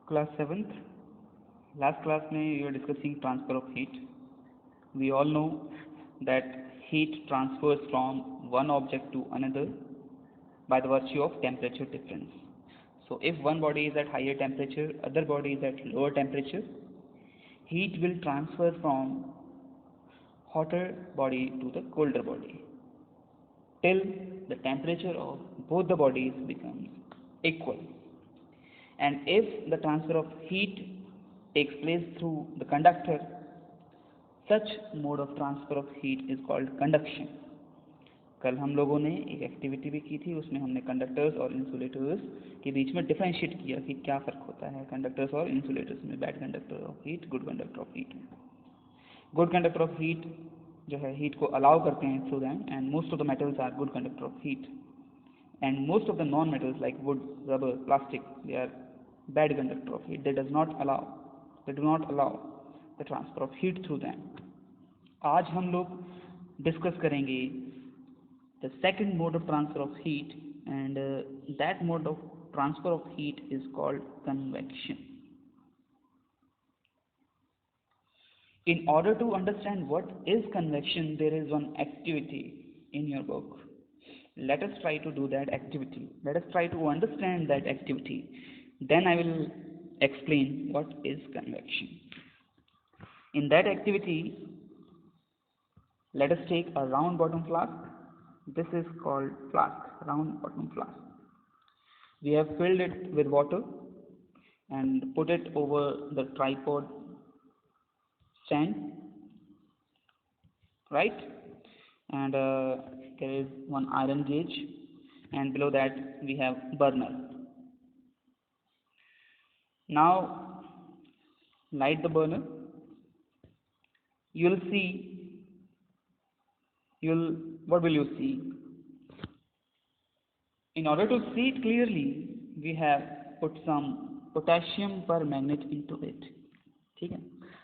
Class 7th. Last class we were discussing transfer of heat. We all know that heat transfers from one object to another by the virtue of temperature difference. So if one body is at higher temperature, other body is at lower temperature, heat will transfer from hotter body to the colder body till the temperature of both the bodies becomes equal. And if the transfer of heat takes place through the conductor, such mode of transfer of heat is called conduction. कल हम लोगों ने एक activity भी की थी, उसमें हमने कंडक्टर्स और इंसुलेटर्स के बीच में डिफरेंशिएट किया कि क्या फ़र्क होता है कंडक्टर्स और इंसुलेटर्स में, bad conductor of heat, good conductor of heat में. गुड कंडक्टर ऑफ हीट जो है हीट को अलाउ करते हैं through them, and most of the metals are good conductor of heat, and most of the non metals like wood, rubber, plastic, they are bad conductor of heat. They do not allow the transfer of heat through them. आज हम लोग discuss करेंगे the second mode of transfer of heat, and that mode of transfer of heat is called convection. In order to understand what is convection, there is one activity in your book. Let us try to do that activity. Let us try to understand that activity. Then I will explain what is convection. In that activity, let us take a round bottom flask. This is called flask, round bottom flask. We have filled it with water and put it over the tripod stand, right? And there is one iron gauge, and below that we have burner. Now light the burner. You will see, what will you see? In order to see it clearly, we have put some potassium permanganate into it. ठीक है,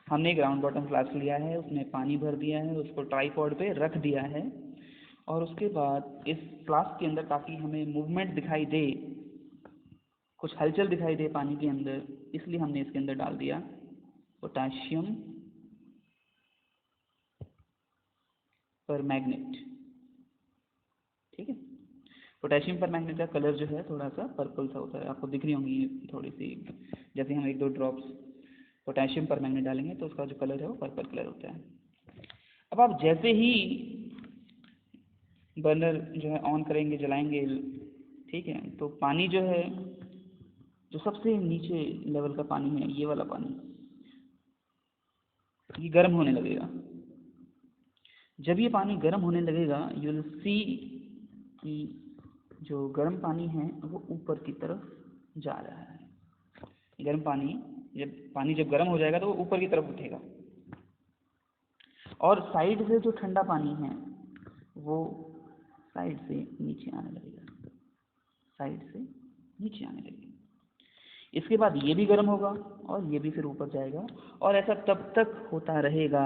हमने एक round bottom flask लिया है, उसमें पानी भर दिया है, उसको ट्राईपॉड पे रख दिया है, और उसके बाद इस फ्लास्क के अंदर ताकि हमें मूवमेंट दिखाई दे, कुछ हलचल दिखाई दे पानी के अंदर, इसलिए हमने इसके अंदर डाल दिया पोटाशियम परमैंगनेट. ठीक है, पोटेशियम परमैंगनेट का कलर जो है थोड़ा सा पर्पल सा होता है, आपको दिख रही होंगी थोड़ी सी. जैसे हम 1-2 ड्रॉप्स पोटेशियम परमैंगनेट डालेंगे तो उसका जो कलर है वो पर्पल कलर होता है. अब आप जैसे ही बर्नर जो है ऑन करेंगे, जलाएंगे, ठीक है, तो पानी जो है, जो सबसे नीचे लेवल का पानी है, ये वाला पानी, ये गर्म होने लगेगा. जब ये पानी गर्म होने लगेगा, यू विल सी कि जो गर्म पानी है वो ऊपर की तरफ जा रहा है. गर्म पानी जब गर्म हो जाएगा तो वो ऊपर की तरफ उठेगा, और साइड से जो ठंडा पानी है वो साइड से नीचे आने लगेगा, साइड से नीचे आने लगेगा. इसके बाद ये भी गर्म होगा और ये भी फिर ऊपर जाएगा, और ऐसा तब तक होता रहेगा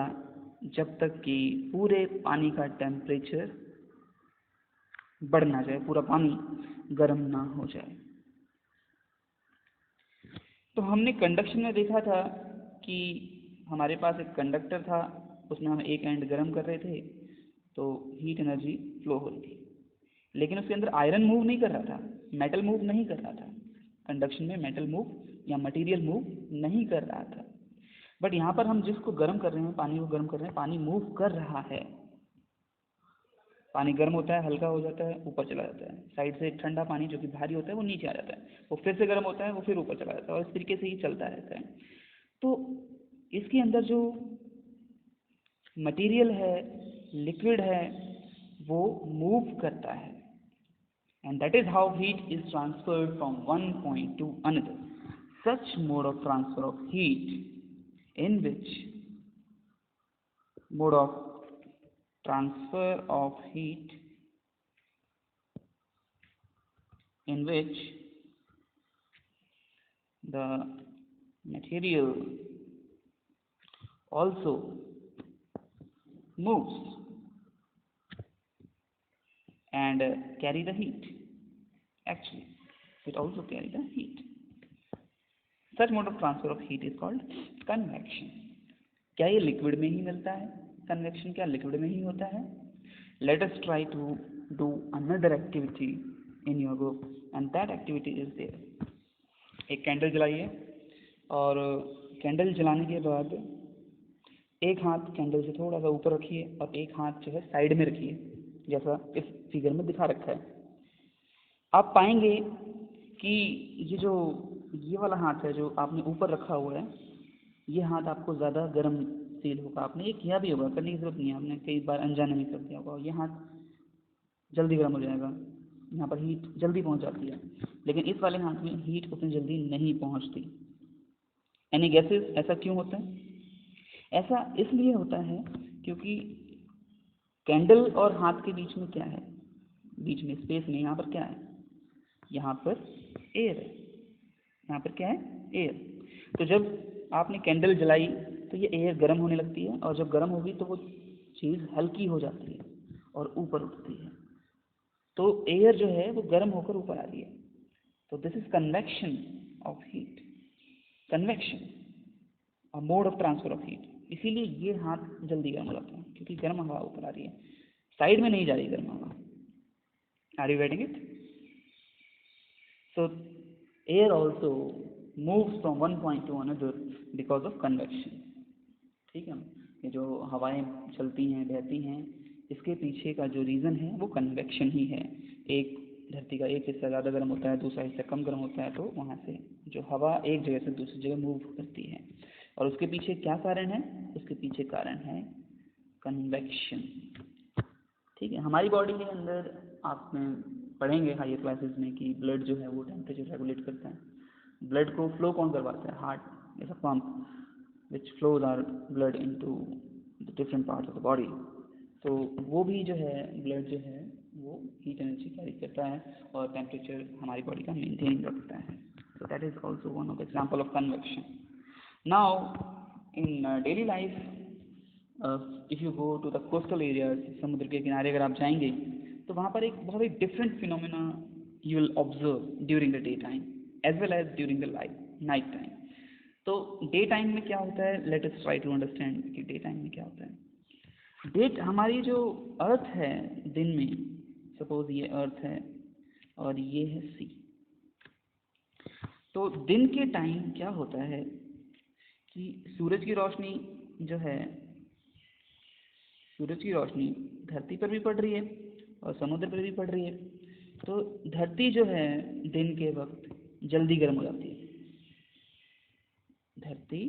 जब तक कि पूरे पानी का टेम्परेचर बढ़ ना जाए, पूरा पानी गर्म ना हो जाए. तो हमने कंडक्शन में देखा था कि हमारे पास एक कंडक्टर था, उसमें हम एक एंड गर्म कर रहे थे तो हीट एनर्जी फ्लो हो रही थी, लेकिन उसके अंदर आयरन मूव नहीं कर रहा था, मेटल मूव नहीं कर रहा था. कंडक्शन में मेटल मूव या मटेरियल मूव नहीं कर रहा था. बट यहाँ पर हम जिसको गर्म कर रहे हैं, पानी को गर्म कर रहे हैं, पानी मूव कर रहा है. पानी गर्म होता है, हल्का हो जाता है, ऊपर चला जाता है. साइड से ठंडा पानी जो कि भारी होता है वो नीचे आ जाता है, वो फिर से गर्म होता है, वो फिर ऊपर चला जाता है, और इस तरीके से ही चलता रहता है. तो इसके अंदर जो मटेरियल है, लिक्विड है, वो मूव करता है, and that is how heat is transferred from one point to another. Such mode of transfer of heat in which mode of transfer of heat in which the material also moves and carry the heat. Actually, it also carry the heat. Such mode of transfer of heat is called convection. क्या ये liquid में ही मिलता है? Convection क्या liquid में ही होता है? Let us try to do another activity in your group and that activity is there. एक कैंडल जलाइए और कैंडल जलाने के बाद एक हाथ कैंडल से थोड़ा सा ऊपर रखिए और एक हाथ जो है साइड में रखिए, जैसा इस फिगर में दिखा रखा है। आप पाएंगे कि ये वाला हाथ है जो आपने ऊपर रखा हुआ है, ये हाथ आपको ज़्यादा गर्म फील होगा। आपने ये किया भी होगा, करने की जरूरत नहीं है, आपने कई बार अनजाने में कर दिया होगा। ये हाथ जल्दी गर्म हो जाएगा, यहाँ पर हीट जल्दी पहुँच जाती है, लेकिन इस वाले हाथ में हीट उतनी जल्दी नहीं पहुँचती। एनी गैसेस ऐसा क्यों होता है? ऐसा इसलिए होता है क्योंकि कैंडल और हाथ के बीच में क्या है? बीच में स्पेस में यहाँ पर क्या है? यहाँ पर एयर है। यहाँ पर क्या है? एयर। तो जब आपने कैंडल जलाई तो ये एयर गर्म होने लगती है, और जब गर्म होगी तो वो चीज़ हल्की हो जाती है और ऊपर उठती है। तो एयर जो है वो गर्म होकर ऊपर आ रही है। तो this is convection of heat. Convection और mode of transfer of heat. इसीलिए ये हाथ जल्दी गर्म हो जाता है, क्योंकि गर्म हवा ऊपर आ रही है, साइड में नहीं जा रही गर्म हवा। Are you getting it? So air also moves from one point to another because of convection. ठीक है, ये जो हवाएं चलती हैं, बहती हैं, इसके पीछे का जो रीज़न है वो कन्वेक्शन ही है। एक धरती का एक हिस्सा ज़्यादा गर्म होता है, दूसरा हिस्सा कम गर्म होता है, तो वहाँ से जो हवा एक जगह से दूसरी जगह मूव करती है। और उसके पीछे क्या कारण है? उसके पीछे कारण है कन्वेक्शन। ठीक है, हमारी बॉडी के अंदर आपने पढ़ेंगे हायर क्लासेस में कि ब्लड जो है वो टेम्परेचर रेगुलेट करता है। ब्लड को फ्लो कौन करवाता है? Heart is a pump which flows our blood into the different parts of the body। तो वो भी जो है ब्लड जो है वो हीट एनर्जी कैरी करता है और टेम्परेचर हमारी बॉडी का मेंटेन रखता है। so that is also one of the example of convection। now in daily life if you go to the coastal areas, समुद्र के किनारे अगर आप जाएंगे तो वहाँ पर एक बहुत ही different phenomena you will observe during the day time as well as during the night time। तो डे टाइम में क्या होता है? Let us try to understand कि डे टाइम में क्या होता है। हमारी जो अर्थ है दिन में, सपोज ये अर्थ है और ये है सी। तो दिन के टाइम क्या होता है कि सूरज की रोशनी जो है, सूरज की रोशनी धरती पर भी पड़ रही है और समुद्र पर भी पड़ रही है। तो धरती जो है दिन के वक्त जल्दी गर्म हो जाती है। धरती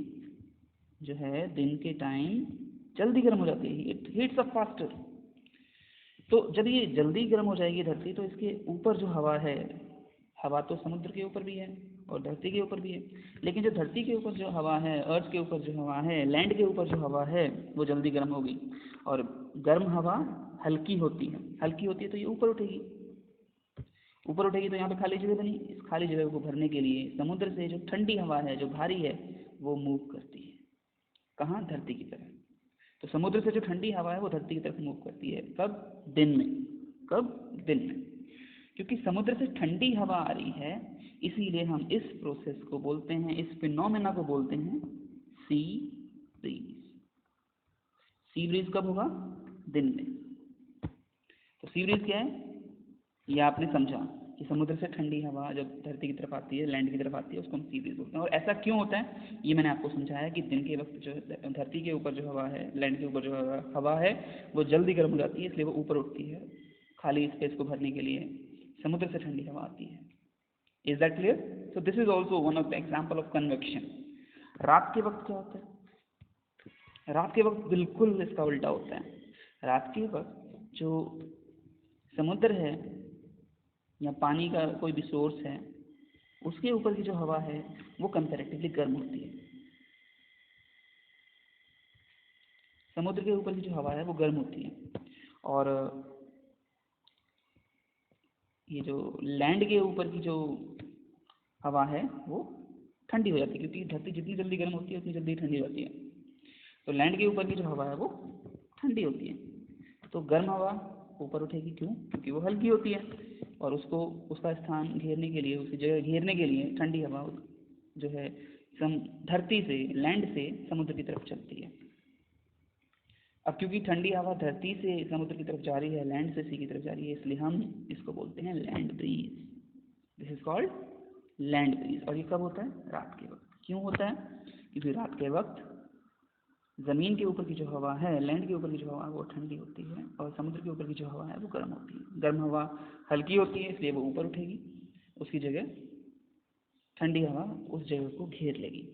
जो है दिन के टाइम जल्दी गर्म हो जाती है, इट हीट्स अप फास्टर। तो जब ये जल्दी गर्म हो जाएगी धरती, तो इसके ऊपर जो हवा है, हवा तो समुद्र के ऊपर भी है और धरती के ऊपर भी है, लेकिन जो धरती के ऊपर जो हवा है, अर्थ के ऊपर जो हवा है, लैंड के ऊपर जो हवा है, वो जल्दी गर्म होगी। और गर्म हवा हल्की होती है, हल्की होती है तो ये ऊपर उठेगी। ऊपर उठेगी तो यहाँ पे खाली जगह बनी। इस खाली जगह को भरने के लिए समुद्र से जो ठंडी हवा है, जो भारी है, वो मूव करती है। कहाँ? धरती की तरफ। तो समुद्र से जो ठंडी हवा है वो धरती की तरफ मूव करती है। कब? दिन में। कब? दिन में। क्योंकि समुद्र से ठंडी हवा आ रही है, इसीलिए हम इस प्रोसेस को बोलते हैं, इस फिनोमेना को बोलते हैं सी ब्रीज। सी ब्रीज कब होगा? दिन में। तो सी ब्रीज क्या है? ये आपने समझा कि समुद्र से ठंडी हवा जब धरती की तरफ आती है, लैंड की तरफ आती है, उसको हम सी ब्रीज बोलते हैं। और ऐसा क्यों होता है ये मैंने आपको समझाया कि दिन के वक्त जो धरती के ऊपर जो हवा है, लैंड के ऊपर जो हवा है, वो जल्दी गर्म हो जाती है, इसलिए वो ऊपर उठती है खाली स्पेस को भरने के लिए। समुद्र से ठंडी हवा आती है। Is that clear? So this is also one of the example of convection. रात के वक्त क्या होता है? रात के वक्त बिल्कुल इसका उल्टा होता है। रात के वक्त जो समुद्र है या पानी का कोई भी सोर्स है, उसके ऊपर की जो हवा है वो कंपैरेटिवली गर्म होती है। समुद्र के ऊपर की जो हवा है वो गर्म होती है, और ये जो लैंड के ऊपर की जो हवा है वो ठंडी हो जाती है, क्योंकि धरती जितनी जल्दी गर्म होती है उतनी जल्दी ठंडी हो जाती है। तो लैंड के ऊपर की जो हवा है वो ठंडी होती है। तो गर्म हवा ऊपर उठेगी। क्यों? क्योंकि वो हल्की होती है, और उसको उसका स्थान घेरने के लिए, उसी जगह घेरने के लिए ठंडी हवा जो है धरती से, लैंड से समुद्र की तरफ चलती है। अब क्योंकि ठंडी हवा धरती से समुद्र की तरफ जा रही है, लैंड से सी की तरफ जा रही है, इसलिए हम इसको बोलते हैं land breeze. This is called land breeze. और ये कब होता है? रात के वक्त। क्यों होता है? क्योंकि रात के वक्त ज़मीन के ऊपर की जो हवा है, लैंड के ऊपर की जो हवा है वो ठंडी होती है, और समुद्र के ऊपर की जो हवा है वो गर्म होती है। गर्म हवा हल्की होती है, इसलिए वो ऊपर उठेगी, उसकी जगह ठंडी हवा उस जगह को घेर लेगी।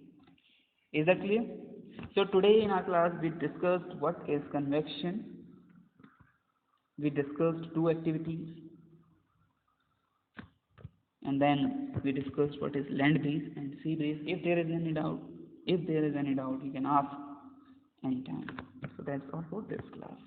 Is that clear? So today in our class we discussed what is convection, we discussed two activities, and then we discussed what is land breeze and sea breeze. If there is any doubt, you can ask anytime. So that's all for this class.